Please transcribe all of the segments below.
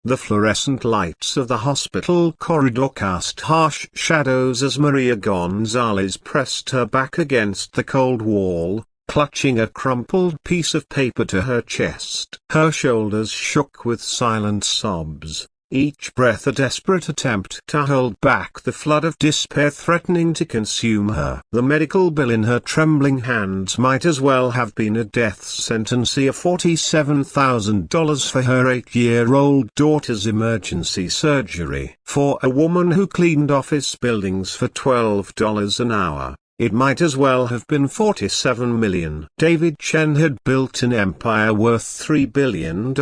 The fluorescent lights of the hospital corridor cast harsh shadows as Maria Gonzalez pressed her back against the cold wall, clutching a crumpled piece of paper to her chest. Her shoulders shook with silent sobs, each breath a desperate attempt to hold back the flood of despair threatening to consume her. The medical bill in her trembling hands might as well have been a death sentence. $47,000 for her 8-year-old daughter's emergency surgery. For a woman who cleaned office buildings for $12 an hour, it might as well have been $47 million. David Chen had built an empire worth $3 billion,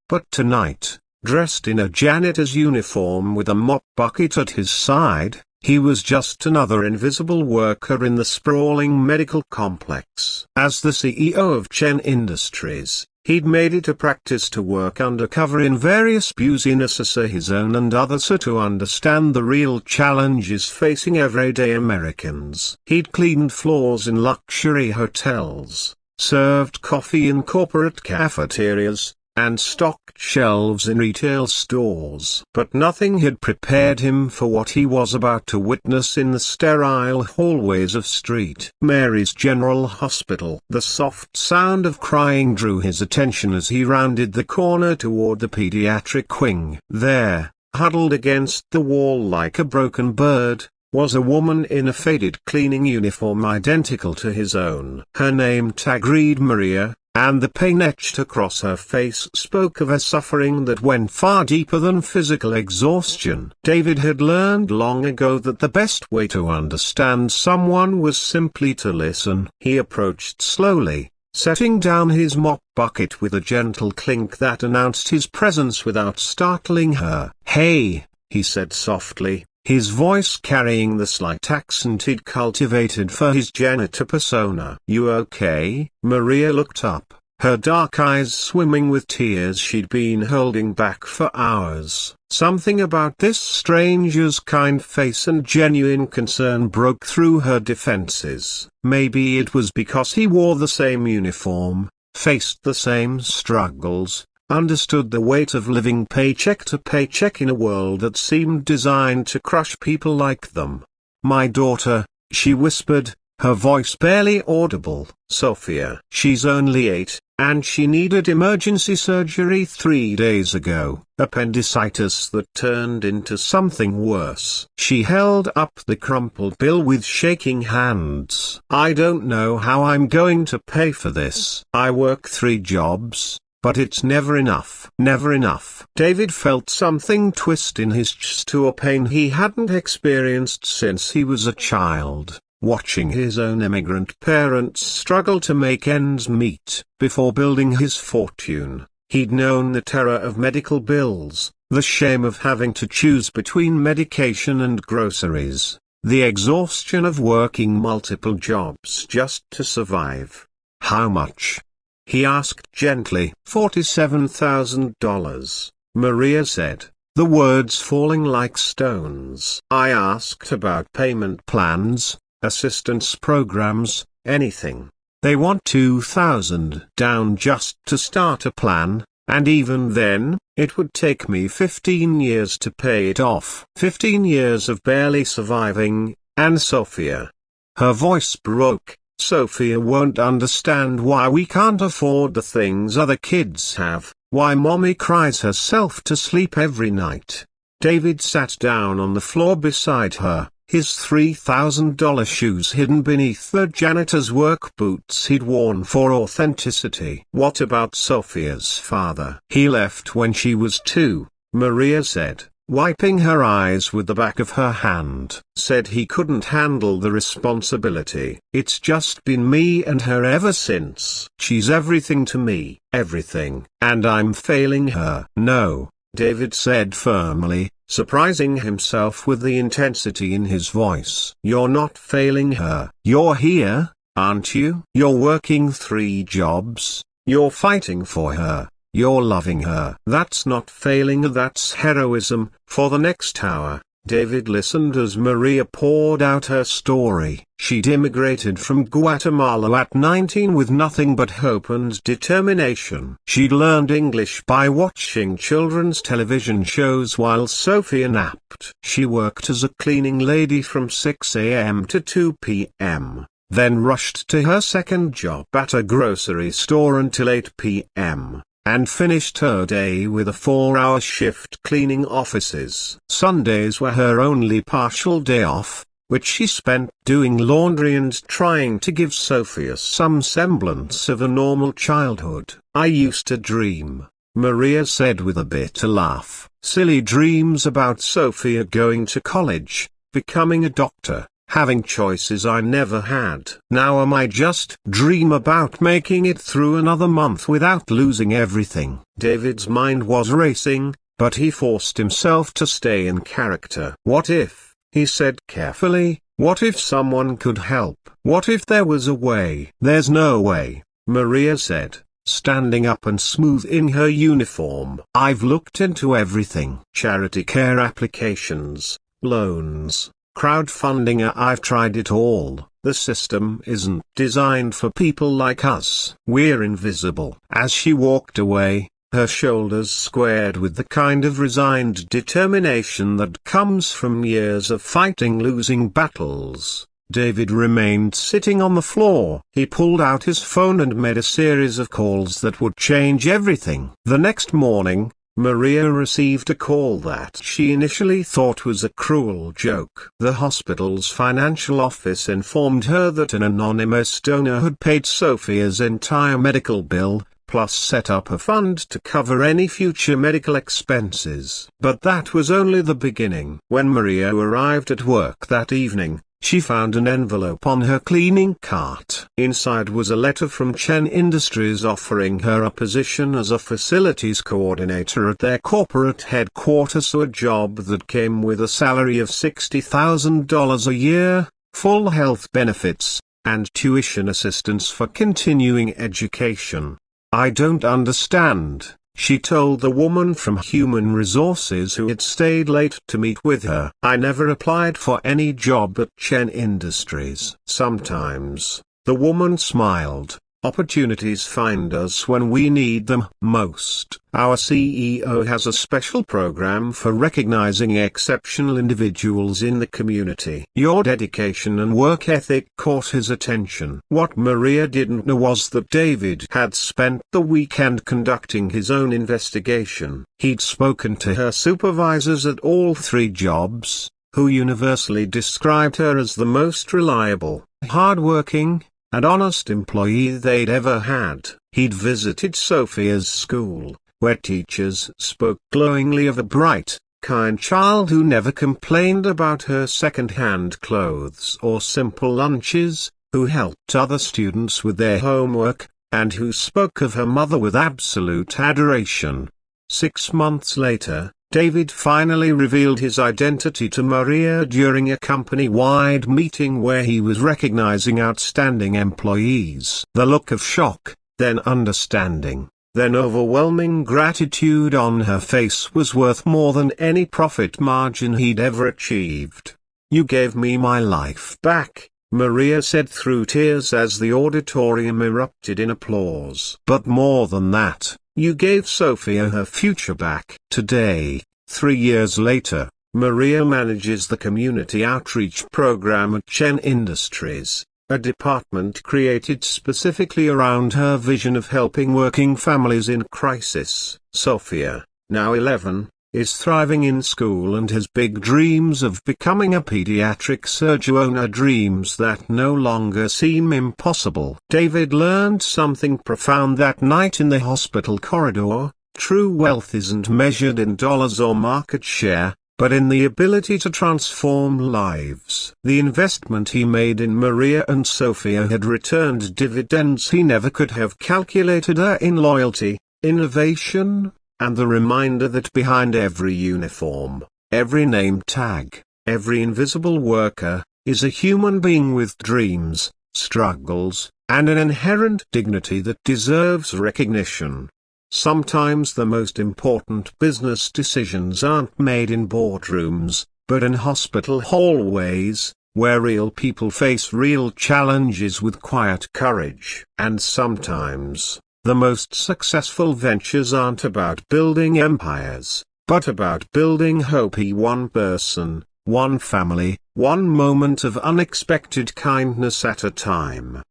but tonight, dressed in a janitor's uniform with a mop bucket at his side, he was just another invisible worker in the sprawling medical complex. As the CEO of Chen Industries, he'd made it a practice to work undercover in various businesses, his own and others, to understand the real challenges facing everyday Americans. He'd cleaned floors in luxury hotels, served coffee in corporate cafeterias, and stocked shelves in retail stores. But nothing had prepared him for what he was about to witness in the sterile hallways of St. Mary's General Hospital. The soft sound of crying drew his attention as he rounded the corner toward the pediatric wing. There, huddled against the wall like a broken bird, was a woman in a faded cleaning uniform identical to his own. Her name tag read Maria, and the pain etched across her face spoke of a suffering that went far deeper than physical exhaustion. David had learned long ago that the best way to understand someone was simply to listen. He approached slowly, setting down his mop bucket with a gentle clink that announced his presence without startling her. "Hey," he said softly, his voice carrying the slight accent he'd cultivated for his janitor persona. "You okay?" Maria looked up, her dark eyes swimming with tears she'd been holding back for hours. Something about this stranger's kind face and genuine concern broke through her defenses. Maybe it was because he wore the same uniform, faced the same struggles, understood the weight of living paycheck to paycheck in a world that seemed designed to crush people like them. "My daughter," she whispered, her voice barely audible. "Sophia. She's only 8, and she needed emergency surgery 3 days ago. Appendicitis that turned into something worse." She held up the crumpled bill with shaking hands. "I don't know how I'm going to pay for this. I work 3 jobs. But it's never enough." Never enough. David felt something twist in his chest, to a pain he hadn't experienced since he was a child, watching his own immigrant parents struggle to make ends meet. Before building his fortune, he'd known the terror of medical bills, the shame of having to choose between medication and groceries, the exhaustion of working multiple jobs just to survive. "How much?" he asked gently. $47,000, Maria said, the words falling like stones. "I asked about payment plans, assistance programs, anything. They want $2,000 down just to start a plan, and even then, it would take me 15 years to pay it off." 15 years of barely surviving, and Sophia. Her voice broke. "Sophia won't understand why we can't afford the things other kids have, why mommy cries herself to sleep every night." David sat down on the floor beside her, his $3,000 shoes hidden beneath the janitor's work boots he'd worn for authenticity. "What about Sophia's father?" "He left when she was 2, Maria said, wiping her eyes with the back of her hand. "Said he couldn't handle the responsibility. It's just been me and her ever since. She's everything to me, everything, and I'm failing her." "No," David said firmly, surprising himself with the intensity in his voice. "You're not failing her. You're here, aren't you? You're working 3 jobs, you're fighting for her. You're loving her. That's not failing, that's heroism. For the next hour, David listened as Maria poured out her story. She'd immigrated from Guatemala at 19 with nothing but hope and determination. She'd learned English by watching children's television shows while Sophia napped. She worked as a cleaning lady from 6 a.m. to 2 p.m., then rushed to her second job at a grocery store until 8 p.m., and finished her day with a 4-hour shift cleaning offices. Sundays were her only partial day off, which she spent doing laundry and trying to give Sophia some semblance of a normal childhood. "I used to dream," Maria said with a bitter laugh. "Silly dreams about Sophia going to college, becoming a doctor, having choices I never had. Now I just dream about making it through another month without losing everything." David's mind was racing, but he forced himself to stay in character. "What if," he said carefully, "what if someone could help? What if there was a way?" "There's no way," Maria said, standing up and smoothing her uniform. "I've looked into everything. Charity care applications, loans, crowdfunding, I've tried it all. The system isn't designed for people like us. We're invisible." As she walked away, her shoulders squared with the kind of resigned determination that comes from years of fighting losing battles, David remained sitting on the floor. He pulled out his phone and made a series of calls that would change everything. The next morning, Maria received a call that she initially thought was a cruel joke. The hospital's financial office informed her that an anonymous donor had paid Sophia's entire medical bill, plus set up a fund to cover any future medical expenses. But that was only the beginning. When Maria arrived at work that evening, she found an envelope on her cleaning cart. Inside was a letter from NextChanged Industries offering her a position as a facilities coordinator at their corporate headquarters, a job that came with a salary of $60,000 a year, full health benefits, and tuition assistance for continuing education. "I don't understand," she told the woman from Human Resources who had stayed late to meet with her. "I never applied for any job at NextChanged Industries." "Sometimes," the woman smiled, "opportunities find us when we need them most. Our CEO has a special program for recognizing exceptional individuals in the community. Your dedication and work ethic caught his attention." What Maria didn't know was that David had spent the weekend conducting his own investigation. He'd spoken to her supervisors at all 3 jobs, who universally described her as the most reliable, hardworking, and honest employee they'd ever had. He'd visited Sophia's school, where teachers spoke glowingly of a bright, kind child who never complained about her second-hand clothes or simple lunches, who helped other students with their homework, and who spoke of her mother with absolute adoration. 6 months later, David finally revealed his identity to Maria during a company-wide meeting where he was recognizing outstanding employees. The look of shock, then understanding, then overwhelming gratitude on her face was worth more than any profit margin he'd ever achieved. "You gave me my life back," Maria said through tears as the auditorium erupted in applause. "But more than that, you gave Sophia her future back." Today, 3 years later, Maria manages the community outreach program at NextChanged Industries, a department created specifically around her vision of helping working families in crisis. Sophia, now 11, is thriving in school and has big dreams of becoming a pediatric surgeon, dreams that no longer seem impossible. David learned something profound that night in the hospital corridor: true wealth isn't measured in dollars or market share, but in the ability to transform lives. The investment he made in Maria and Sophia had returned dividends he never could have calculated, in loyalty, innovation, and the reminder that behind every uniform, every name tag, every invisible worker, is a human being with dreams, struggles, and an inherent dignity that deserves recognition. Sometimes the most important business decisions aren't made in boardrooms, but in hospital hallways, where real people face real challenges with quiet courage. And sometimes, the most successful ventures aren't about building empires, but about building hope. One person, one family, one moment of unexpected kindness at a time.